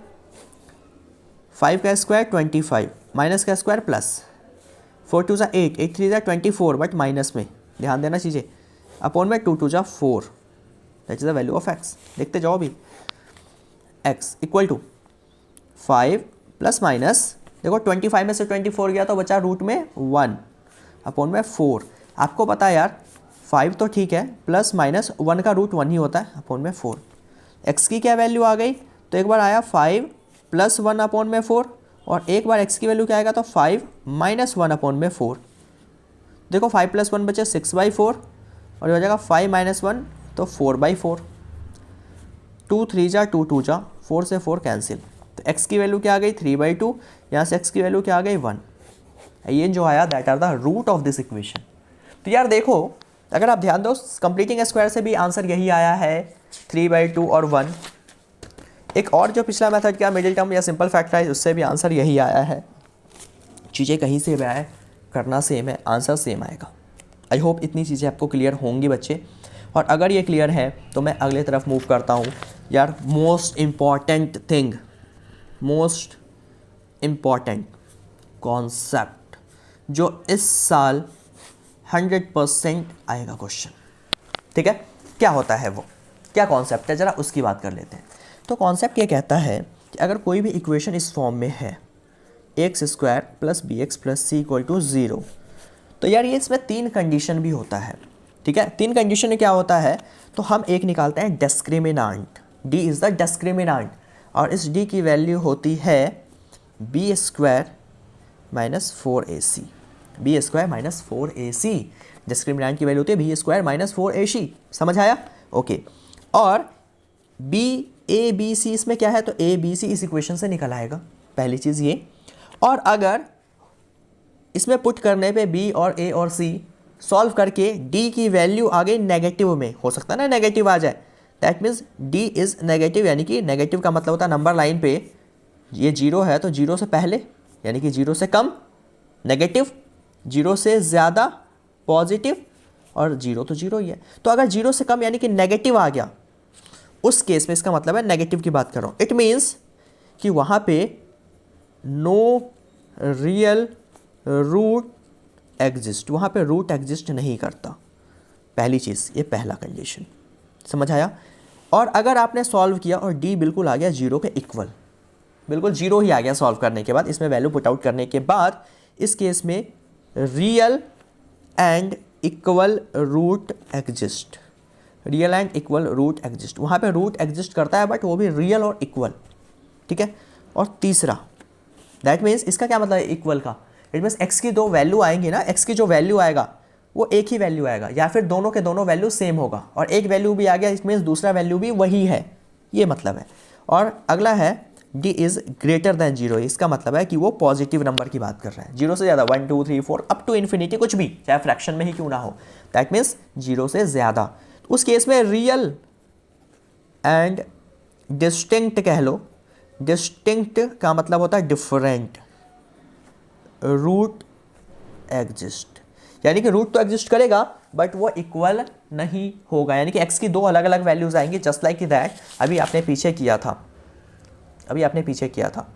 5 का स्क्वायर 25, माइनस का स्क्वायर प्लस, 4 2 = 8, 8 3 = 24, बट माइनस में ध्यान देना चीज़ें, अपॉन में 2 2 = 4, that is the value of x। देखते जाओ अभी, x = 5 प्लस माइनस, देखो 25 में से 24 गया तो बचा रूट में 1 अपॉन में 4। आपको पता है यार 5 तो ठीक है, प्लस माइनस 1 का रूट 1 ही होता है, अपॉन में 4। x की क्या वैल्यू आ गई, तो एक बार आया 5 + 1 अपॉन में 4, और एक बार x की वैल्यू क्या आएगा, तो 5 - 1 अपॉन में 4। देखो 5 + 1 बचे 6/4, और ये हो जाएगा 5 - 1 तो 4/4। 2 3 = 2 2 = 4 से 4 कैंसिल, तो x की वैल्यू क्या आ गई 3/2, यहाँ से x की वैल्यू क्या आ गई 1। ये जो आया that are the root of this equation. तो यार देखो, अगर आप ध्यान दो, कंप्लीटिंग स्क्वायर से भी आंसर यही आया है 3/2 और 1। एक और जो पिछला मेथड क्या मिडिल टर्म या सिंपल फैक्टराइज, उससे भी आंसर यही आया है। चीज़ें कहीं से भी आए, करना सेम है, आंसर सेम आएगा। आई होप इतनी चीज़ें आपको क्लियर होंगी बच्चे, और अगर ये क्लियर है तो मैं अगले तरफ मूव करता हूँ। यार मोस्ट इम्पॉर्टेंट कॉन्सेप्ट जो इस साल 100% आएगा क्वेश्चन, ठीक है। क्या होता है वो, क्या कॉन्सेप्ट है, ज़रा उसकी बात कर लेते हैं। तो कॉन्सेप्ट ये कहता है कि अगर कोई भी इक्वेशन इस फॉर्म में है ax² + bx + c = 0, तो यार ये इसमें 3 कंडीशन भी होता है, ठीक है। 3 कंडीशन में क्या होता है, तो हम एक निकालते हैं डिस्क्रिमिनांट, d इज़ द डिस्क्रिमिनांट, और इस d की वैल्यू होती है b² - 4ac, b² - 4ac, डिस्क्रिमिनांट की वैल्यू होती है b² - 4ac, समझ आया, ओके। और b a b c इसमें क्या है, तो a b c इस इक्वेशन से निकल आएगा, पहली चीज़ ये। और अगर इसमें पुट करने पे b और a और c सॉल्व करके d की वैल्यू आ गई नेगेटिव में, हो सकता है ना नेगेटिव आ जाए, that means d is negative, यानी कि नेगेटिव का मतलब होता है नंबर लाइन पे ये 0 है तो 0 से पहले, यानी कि 0 से कम नेगेटिव, 0 से ज़्यादा पॉजिटिव, और 0 तो 0 ही है। तो अगर 0 से कम यानी कि नेगेटिव आ गया, उस केस में इसका मतलब है नेगेटिव की बात कर रहा हूँ। इट मीन्स कि वहाँ पे नो रियल रूट एग्जिस्ट, वहाँ पे रूट एग्जिस्ट नहीं करता, पहली चीज़, ये पहला कंडीशन, समझ आया। और अगर आपने सॉल्व किया और डी बिल्कुल आ गया 0 के इक्वल, बिल्कुल 0 ही आ गया सॉल्व करने के बाद, इसमें वैल्यू पुट आउट करने के बाद, इस केस में real and equal root exist, real and equal root exist, वहाँ पे रूट एग्जिस्ट करता है बट वो भी रियल और इक्वल, ठीक है। और तीसरा, दैट मीन्स इसका क्या मतलब है इक्वल का, इट मीन्स एक्स की दो वैल्यू आएंगी ना, एक्स की जो वैल्यू आएगा वो एक ही वैल्यू आएगा, या फिर दोनों के दोनों वैल्यू सेम होगा, और एक वैल्यू भी आ गया, इट मीन्स दूसरा वैल्यू भी वही है, ये मतलब है। और अगला है डी इज़ ग्रेटर देन 0, इसका मतलब है कि वो पॉजिटिव नंबर की बात कर रहा है, 0 से ज़्यादा, 1 2 3 4 अप टू इन्फिनिटी, कुछ भी, चाहे फ्रैक्शन में ही क्यों ना हो, दैट मीन्स 0 से ज़्यादा। उस केस में रियल एंड डिस्टिंक्ट कह लो, डिस्टिंक्ट का मतलब होता है डिफरेंट, रूट एग्जिस्ट, यानी कि रूट तो एग्जिस्ट करेगा बट वो इक्वल नहीं होगा, यानी कि x की दो अलग अलग वैल्यूज आएंगी, जस्ट लाइक दैट अभी आपने पीछे किया था,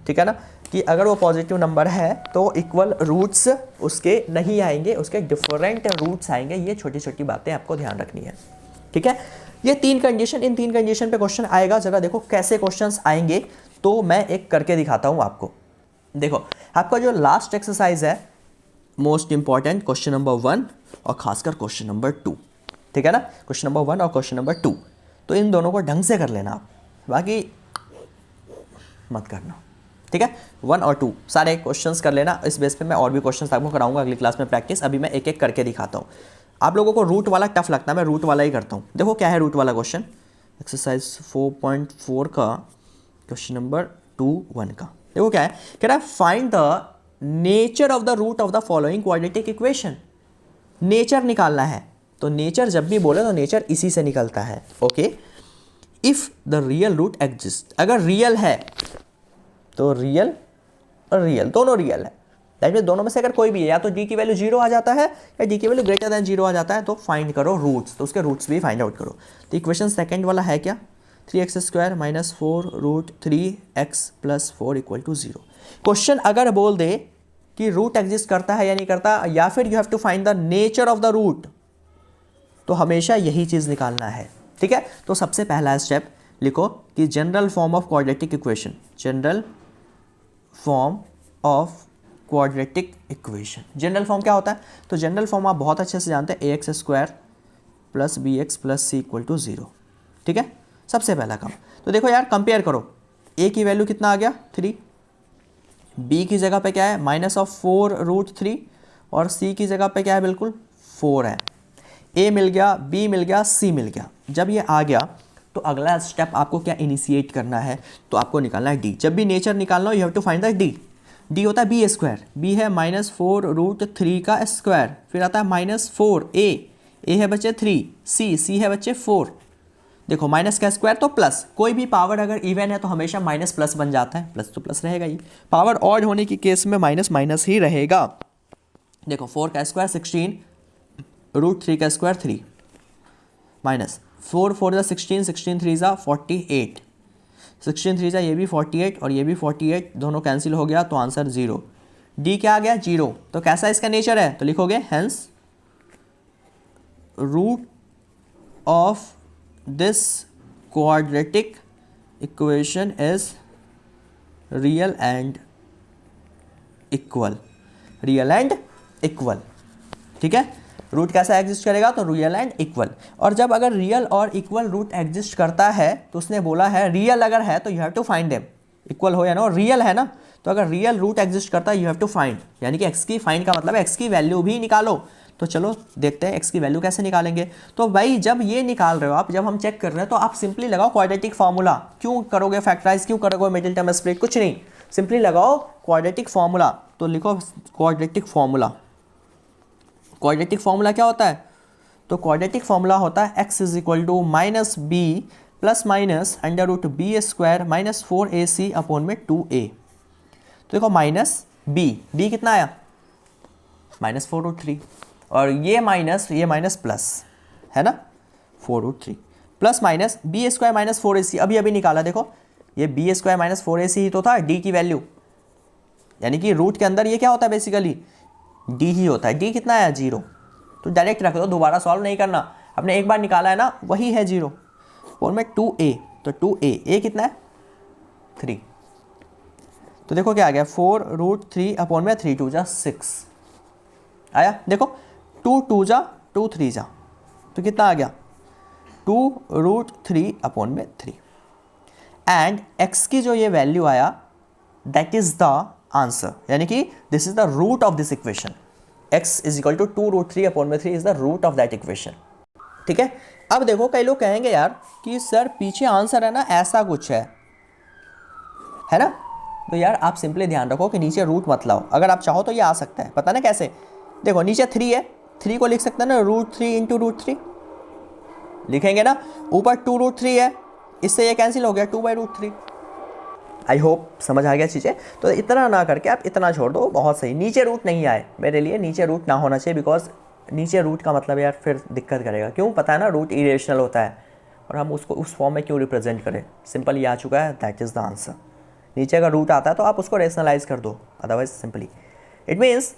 ठीक है ना, कि अगर वो पॉजिटिव नंबर है तो इक्वल रूट्स उसके नहीं आएंगे, उसके डिफरेंट रूट्स आएंगे। ये छोटी छोटी बातें आपको ध्यान रखनी है, ठीक है। ये तीन कंडीशन, इन तीन कंडीशन पे क्वेश्चन आएगा। जरा देखो कैसे क्वेश्चंस आएंगे, तो मैं एक करके दिखाता हूँ आपको। देखो आपका जो लास्ट एक्सरसाइज है, मोस्ट इंपॉर्टेंट क्वेश्चन नंबर 1 और खासकर क्वेश्चन नंबर 2, ठीक है ना, क्वेश्चन नंबर 1 और क्वेश्चन नंबर 2, तो इन दोनों को ढंग से कर लेना आप, बाकी मत करना, ठीक है। 1 और 2 सारे क्वेश्चंस कर लेना, इस बेस पे मैं और भी क्वेश्चंस आपको कराऊंगा अगली क्लास में प्रैक्टिस। अभी मैं एक एक करके दिखाता हूँ। आप लोगों को रूट वाला टफ लगता है, मैं रूट वाला ही करता हूँ। देखो क्या है रूट वाला क्वेश्चन, एक्सरसाइज 4.4 का क्वेश्चन नंबर 2(1) का। देखो क्या है, कह रहा है find the nature of the root of the following quadratic equation. Nature निकालना है, तो नेचर जब भी बोले तो नेचर इसी से निकलता है, okay. If the real root exist, अगर रियल है तो रियल और रियल दोनों रियल है, दैट मीन दोनों में से अगर कोई भी है, या तो डी की वैल्यू 0 आ जाता है या डी की वैल्यू ग्रेटर देन 0 आ जाता है, तो फाइंड करो रूट्स, तो उसके रूट्स भी फाइंड आउट करो। तो इक्वेशन सेकंड वाला है क्या, 3x² - 4 √3x + 4 = 0। क्वेश्चन अगर बोल दे कि रूट एग्जिस्ट करता है या नहीं करता, या फिर you have to find the nature of the root, तो हमेशा यही चीज़ निकालना है, ठीक है। तो सबसे पहला स्टेप लिखो कि general form of quadratic equation, general form of quadratic equation. General form क्या होता है, तो जनरल फॉर्म आप बहुत अच्छे से जानते हैं, ax² + bx + c = 0, ठीक है। सबसे पहला काम, तो देखो यार कंपेयर करो, a की वैल्यू कितना आ गया 3, b की जगह पे क्या है -4 √3, और c की जगह पे क्या है बिल्कुल 4 है। a मिल गया, b मिल गया, c मिल गया। जब ये आ गया तो अगला स्टेप आपको क्या इनिशिएट करना है, तो आपको निकालना है d। जब भी नेचर निकालना हो you have to find the d। d होता है b², b है -4 √3 का स्क्वायर, फिर आता है -4 a है बच्चे 3, c है बच्चे 4। देखो माइनस का स्क्वायर तो प्लस, कोई भी पावर अगर इवन है तो हमेशा माइनस प्लस बन जाता है, प्लस तो प्लस रहेगा ही, पावर ऑड होने की केस में माइनस माइनस ही रहेगा। देखो 4 का स्क्वायर 16 √3 का स्क्वायर 3, माइनस 4 4 जा 16, 16 3 जा 48, 16 3 जा ये भी 48 और ये भी 48, दोनों कैंसिल हो गया तो आंसर 0। डी क्या आ गया 0, तो कैसा इसका नेचर है, तो लिखोगे hence root of this quadratic equation is real and equal, real and equal, ठीक है। रूट कैसा एग्जिस्ट करेगा, तो रियल एंड इक्वल। और जब अगर रियल और इक्वल रूट एग्जिस्ट करता है तो उसने बोला है रियल अगर है तो you have to find them, equal हो या ना, रियल है ना, तो अगर रियल रूट एग्जिस्ट करता है यू हैव टू फाइंड, यानी कि एक्स की फाइंड का मतलब है एक्स की वैल्यू भी निकालो। तो चलो देखते हैं एक्स की वैल्यू कैसे निकालेंगे। तो भाई जब ये निकाल रहे हो आप, जब हम चेक कर रहे हैं, तो आप सिंपली लगाओ क्वाड्रेटिक फार्मूला। क्यों करोगे फैक्टराइज, क्यों करोगे मिडिल टर्म स्प्लिट, कुछ नहीं, सिंपली लगाओ क्वाड्रेटिक फार्मूला। तो लिखो क्वाड्रेटिक फार्मूला। क्वाड्रेटिक फार्मूला क्या होता है, तो क्वाड्रेटिक फार्मूला होता है x = -b ± √b² - 4ac/2a। तो देखो -b कितना आया -4 √3, और ये माइनस प्लस है ना 4 √3, प्लस माइनस b² - 4ac, अभी निकाला। देखो ये b² - 4ac ही तो था d की वैल्यू, यानी कि रूट के अंदर ये क्या होता है बेसिकली d ही होता है। d कितना आया 0, तो डायरेक्ट रख दो, दोबारा सॉल्व नहीं करना, आपने एक बार निकाला है ना वही है 0। अपॉन में 2a, तो 2a कितना है 3, तो देखो क्या आ गया 4√3 अपॉन में 3 2 जा 6 आया। देखो 2 2 जा 2 3 जा, तो कितना आ गया 2√3 अपॉन में 3। एंड x की जो ये वैल्यू आया दैट इज द आंसर, यानी कि this is the root of this equation. x is equal to 2√3 upon में 3 is the root of that equation. ठीक है, अब देखो कई लोग कहेंगे यार कि सर पीछे आंसर है ना ऐसा कुछ है ना, तो यार आप सिंपली ध्यान रखो कि नीचे रूट मत लाओ। अगर आप चाहो तो ये आ सकता है, पता ना कैसे। देखो नीचे 3 है, 3 को लिख सकते हैं ना √3 इंटू √3 लिखेंगे ना, ऊपर 2√3 है, इससे ये कैंसिल हो गया 2/√3। आई होप समझ आ गया चीज़ें। तो इतना ना करके आप इतना छोड़ दो, बहुत सही। नीचे रूट नहीं आए, मेरे लिए नीचे रूट ना होना चाहिए, बिकॉज नीचे रूट का मतलब यार फिर दिक्कत करेगा। क्यों, पता है ना रूट इरेशनल होता है, और हम उसको उस फॉर्म में क्यों रिप्रेजेंट करें। सिंपल ये आ चुका है, दैट इज़ द आंसर। नीचे अगर रूट आता है तो आप उसको रेशनलाइज कर दो, अदरवाइज सिंपली इट मीन्स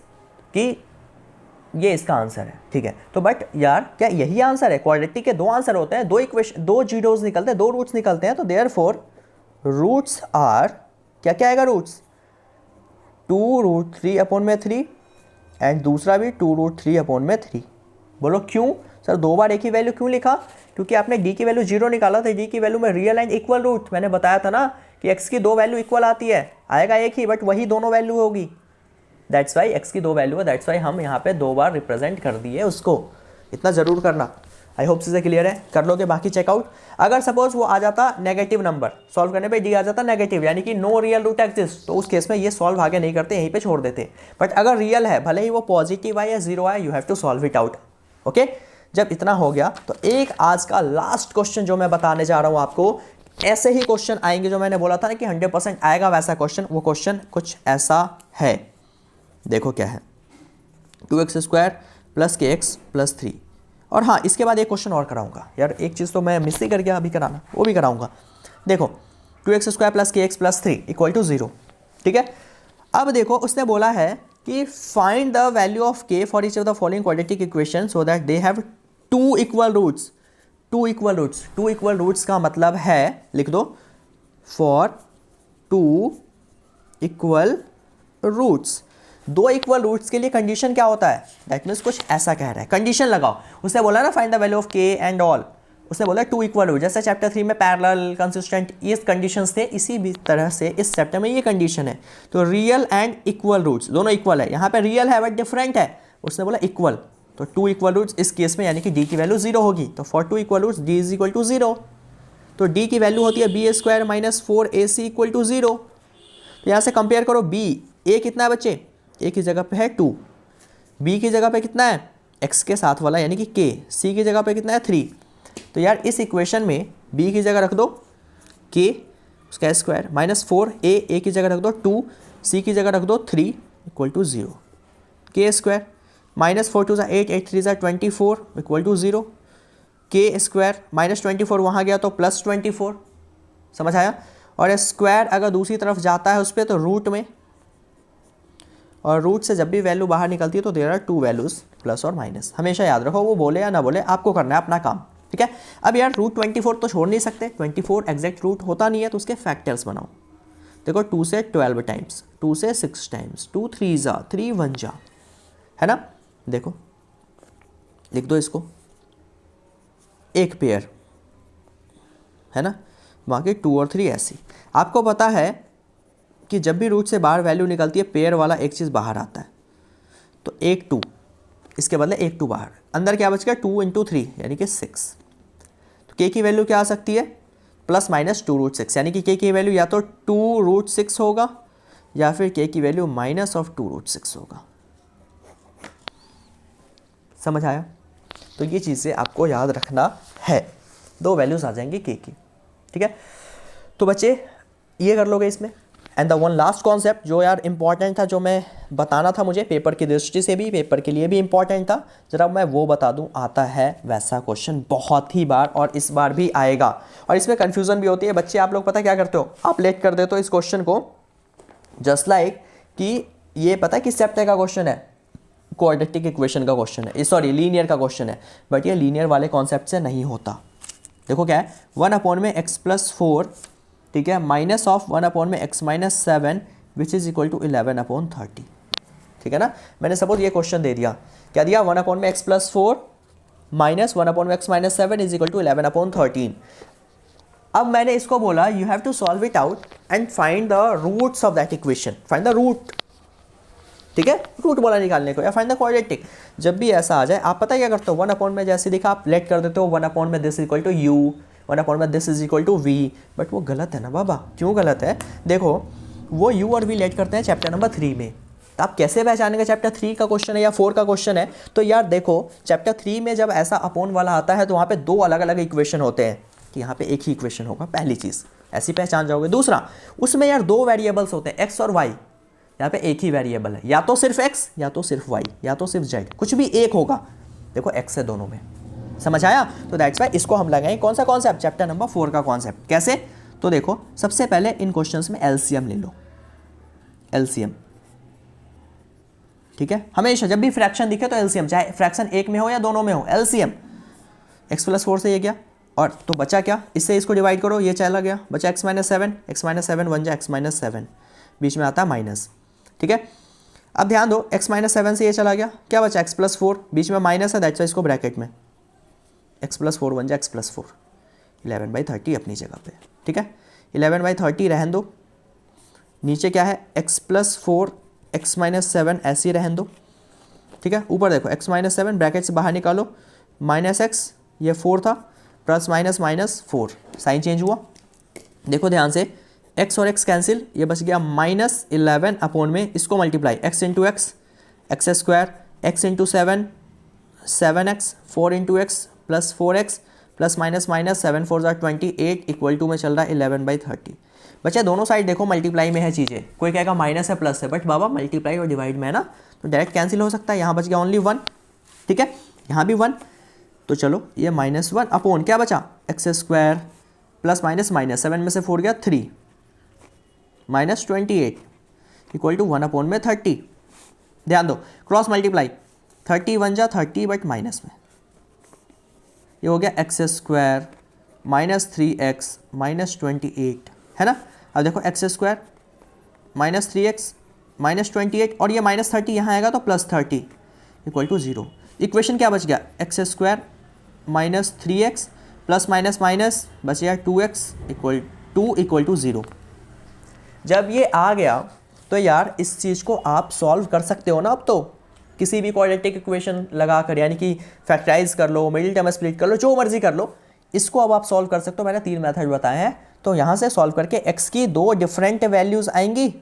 कि ये इसका आंसर है। ठीक है, तो बट यार क्या यही आंसर है? क्वाड्रेटिक के 2 आंसर होते हैं, 2 इक्वेशन, 2 जीरोस निकलते हैं, 2 रूट्स निकलते हैं, तो देयरफॉर रूट्स आर क्या क्या आएगा रूट्स 2√3 अपॉन में 3 एंड दूसरा भी 2√3 अपॉन में 3। बोलो क्यों सर 2 बार एक ही वैल्यू क्यों लिखा? क्योंकि आपने d की वैल्यू 0 निकाला था, d की वैल्यू में रियल एंड इक्वल रूट, मैंने बताया था ना कि x की 2 वैल्यू इक्वल आती है, आएगा एक ही बट वही दोनों वैल्यू होगी। दैट्स वाई x की 2 वैल्यू है, दैट्स वाई हम यहाँ पे 2 बार रिप्रेजेंट कर दिए उसको। इतना ज़रूर करना। आई होप चीज़ें क्लियर है, कर लोगे बाकी चेकआउट। अगर सपोज वो आ जाता नेगेटिव नंबर, सॉल्व करने पे d आ जाता नेगेटिव, यानी कि नो रियल रूट एग्जिस्ट, तो उस केस में ये सॉल्व आगे नहीं करते, यहीं पे छोड़ देते। बट अगर रियल है, भले ही वो पॉजिटिव आए या 0 आए, you have to solve it out. Okay, जब इतना हो गया तो एक आज का लास्ट क्वेश्चन जो मैं बताने जा रहा हूँ आपको, ऐसे ही क्वेश्चन आएंगे जो मैंने बोला था ना कि 100% आएगा वैसा क्वेश्चन। वो क्वेश्चन कुछ ऐसा है, देखो क्या है 2x² + kx + 3। और हाँ, इसके बाद एक क्वेश्चन और कराऊंगा यार, एक चीज़ तो मैं मिस ही कर गया अभी कराना, वो भी कराऊंगा। देखो 2x² + kx + 3 = 0। ठीक है, अब देखो उसने बोला है कि find the value of k for each of the following quadratic equation so that they have 2 equal roots. 2 equal roots, 2 equal roots का मतलब है, लिख दो, for 2 equal roots. 2 equal roots के लिए कंडीशन क्या होता है? दैट मीन्स कुछ ऐसा कह रहा है, कंडीशन लगाओ। उसने बोला ना find the value of k and all, उसने बोला 2 इक्वल रूट, जैसे चैप्टर 3 में पैरेलल, कंसिस्टेंट, ये कंडीशंस थे, इसी भी तरह से इस चैप्टर में ये कंडीशन है। तो रियल एंड इक्वल रूट्स दोनों इक्वल है, यहाँ पे रियल है बट डिफरेंट है, उसने बोला इक्वल, तो 2 इक्वल रूट्स इस केस में, यानी कि d की वैल्यू 0 होगी। तो for 2 equal roots d is equal to 0, तो d की वैल्यू होती है b² - 4ac = 0। तो यहाँ से कंपेयर करो, b a कितना है बच्चे, a की जगह पे है 2, b की जगह पे कितना है x के साथ वाला यानी कि k, c की जगह पे कितना है 3। तो यार इस इक्वेशन में b की जगह रख दो k उसका स्क्वायर -4a की जगह रख दो 2, c की जगह रख दो 3 = 0, k² -4 2 8 8 3 24 = 0, k² -24 वहाँ गया तो +24, समझ आया। और स्क्वायर अगर दूसरी तरफ जाता है उस पर तो रूट में, और रूट से जब भी वैल्यू बाहर निकलती है तो देयर आर 2 वैल्यूज प्लस और माइनस। हमेशा याद रखो, वो बोले या ना बोले आपको करना है अपना काम। ठीक है, अब यार रूट 24 तो छोड़ नहीं सकते, 24 एग्जैक्ट रूट होता नहीं है, तो उसके फैक्टर्स बनाओ। देखो 2 से 12 टाइम्स, 2 से 6 टाइम्स, 2 3 जा 3 1 जा, है ना। देखो लिख दो इसको, एक पेयर है ना, बाकी 2 और 3 ऐसी। आपको पता है कि जब भी रूट से बाहर वैल्यू निकलती है, पेयर वाला एक चीज़ बाहर आता है, तो एक 2, इसके बदले एक 2 बाहर, अंदर क्या बच गया 2 × 3 यानी कि 6। तो k की वैल्यू क्या आ सकती है, +-2√6, यानी कि k की वैल्यू या तो 2√6 होगा या फिर k की वैल्यू -2√6 होगा। समझ आया? तो ये चीज़ें आपको याद रखना है, 2 वैल्यूज़ आ जाएंगी k की। ठीक है, तो बच्चे ये कर लोगे इसमें। And the one last concept जो यार इंपॉर्टेंट था, जो मैं बताना था मुझे, पेपर की दृष्टि से भी, पेपर के लिए भी इंपॉर्टेंट था, जरा मैं वो बता दूं। आता है वैसा क्वेश्चन बहुत ही बार, और इस बार भी आएगा, और इसमें कन्फ्यूज़न भी होती है। बच्चे आप लोग पता क्या करते हो, आप लेट कर देते हो इस क्वेश्चन को, जस्ट लाइक कि ये पता है किस चैप्टर का क्वेश्चन है, क्वाड्रेटिक इक्वेशन का क्वेश्चन है, सॉरी लीनियर का क्वेश्चन है, बट ये लीनियर वाले कॉन्सेप्ट से नहीं होता। देखो क्या है, 1/x+4, ठीक है, minus of 1/x-7 which is equal to 11/30, ठीक है ना। मैंने सपोज ये क्वेश्चन दे दिया, क्या दिया, 1/x+4 minus 1/x-7 is equal to 11/13। अब मैंने इसको बोला you have to solve it out and find the roots of that equation, find the root, ठीक है, रूट बोला निकालने को, या फाइंड द क्वाड्रेटिक। जब भी ऐसा आ जाए आप पता क्या करते हो, 1 में जैसे दिखा आप लेट कर देते हो 1 में दिस इक्वल टू यू, 1 में this is equal to we, but वो गलत है ना बाबा। क्यों गलत है, देखो वो यू और वी लेट करते हैं चैप्टर नंबर 3 में, तो आप कैसे पहचानेंगे चैप्टर 3 का क्वेश्चन है या 4 का क्वेश्चन है। तो यार देखो चैप्टर 3 में जब ऐसा अपॉन वाला आता है तो वहाँ पे 2 अलग अलग इक्वेशन होते हैं, कि यहाँ पे एक ही इक्वेशन होगा, पहली चीज़ ऐसी पहचान जाओगे। दूसरा, उसमें यार 2 वेरिएबल्स होते हैं, एक्स और वाई, यहाँ पे एक ही वेरिएबल है, या तो सिर्फ एक्स या तो सिर्फ वाई या तो सिर्फ जेड, कुछ भी एक होगा। देखो एक्स है दोनों में, समझ आया। तो दैट्स वाई इसको हम लगाएंगे कौन सा कॉन्सेप्ट, चैप्टर नंबर 4 का कॉन्सेप्ट। कैसे, तो देखो सबसे पहले इन क्वेश्चंस में एलसीएम ले लो, एलसीएम, ठीक है, हमेशा जब भी फ्रैक्शन दिखे तो एलसीएम, चाहे फ्रैक्शन एक में हो या दोनों में हो, एलसीएम। x+4 से ये गया, और तो बचा क्या, इससे इसको डिवाइड करो, ये चला गया, बचा x-7, x-7 बन जाए x-7, बीच में आता है माइनस, ठीक है। अब ध्यान दो x-7 से ये चला गया, क्या बचा x+4, बीच में माइनस है, दैट्स वाई इसको ब्रैकेट में x+4 बन जाए x+4, 11/30 अपनी जगह पे, ठीक है, 11/30 रहने दो। नीचे क्या है, x+4 x-7 ऐसे ही रहने दो, ठीक है। ऊपर देखो x-7 ब्रैकेट से बाहर निकालो, -x, ये 4 था, plus minus minus 4, sign change हुआ। देखो ध्यान से, x और x कैंसिल, ये बच गया -11 अपॉन में इसको multiply, x into x, x², x into 7, 7x, 4 into x plus 4x plus minus minus 7 4 28 equal to में चल रहा है 11/30। बच्चा दोनों साइड देखो मल्टीप्लाई में है चीज़ें, कोई कहेगा माइनस है प्लस है, बट बाबा मल्टीप्लाई और डिवाइड में है ना, तो डायरेक्ट कैंसिल हो सकता है। यहाँ बच गया ओनली 1, ठीक है, यहाँ भी 1, तो चलो ये -1 अपॉन क्या बचा, x² प्लस माइनस माइनस 7 में से 4 गया 3 -28 इक्वल टू 1 अपॉन में 30। ध्यान दो क्रॉस मल्टीप्लाई, 30 बन जा 30 बट माइनस में, ये हो गया x² -3x -28, है ना। अब देखो x² -3x -28 और ये -30 यहाँ आएगा तो +30 इक्वल टू 0। इक्वेशन क्या बच गया, x² -3x plus minus minus बच गया 2x इक्वल टू 0। जब ये आ गया तो यार इस चीज़ को आप सॉल्व कर सकते हो ना। अब तो किसी भी क्वाड्रेटिक इक्वेशन लगा कर, यानी कि फैक्टराइज कर लो, मिडिल टर्म स्प्लिट कर लो, जो मर्जी कर लो, इसको अब आप सॉल्व कर सकते हो। मैंने 3 मेथड बताए हैं, तो यहाँ से सॉल्व करके x की 2 डिफरेंट वैल्यूज़ आएंगी,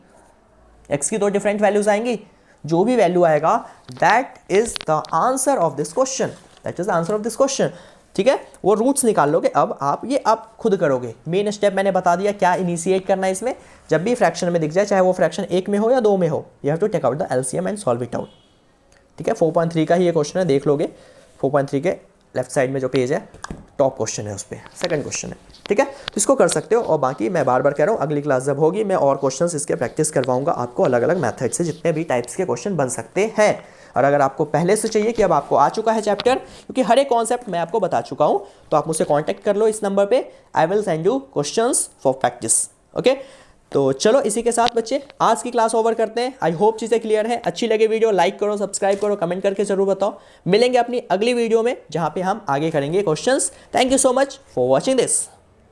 x की 2 डिफरेंट वैल्यूज़ आएंगी, जो भी वैल्यू आएगा that is the answer of this question, that is the answer of this question, ठीक है। वो रूट्स निकाल लोगे। अब आप खुद करोगे। मेन स्टेप मैंने बता दिया क्या इनिशिएट करना है इसमें। जब भी फ्रैक्शन में दिख जाए, चाहे वो फ्रैक्शन 1 में हो या 2 में हो, you have to take out the LCM and solve it out, ठीक है। 4.3 का ही ये क्वेश्चन है, देख लोगे 4.3 के लेफ्ट साइड में जो पेज है टॉप क्वेश्चन है, उस पर सेकंड क्वेश्चन है, ठीक है। तो इसको कर सकते हो। और बाकी मैं बार बार कह रहा हूँ, अगली क्लास जब होगी मैं और क्वेश्चंस इसके प्रैक्टिस करवाऊंगा आपको, अलग अलग मेथड से जितने भी टाइप्स के क्वेश्चन बन सकते हैं। और अगर आपको पहले से चाहिए कि अब आपको आ चुका है चैप्टर, क्योंकि हर एक कॉन्सेप्ट मैं आपको बता चुका हूँ, तो आप मुझसे कॉन्टैक्ट कर लो इस नंबर पे, I will send you questions for practice, okay. तो चलो इसी के साथ बच्चे आज की क्लास ओवर करते हैं। आई होप चीज़ें क्लियर है। अच्छी लगे वीडियो लाइक करो, सब्सक्राइब करो, कमेंट करके जरूर बताओ। मिलेंगे अपनी अगली वीडियो में जहाँ पे हम आगे करेंगे questions. Thank you so much for watching this.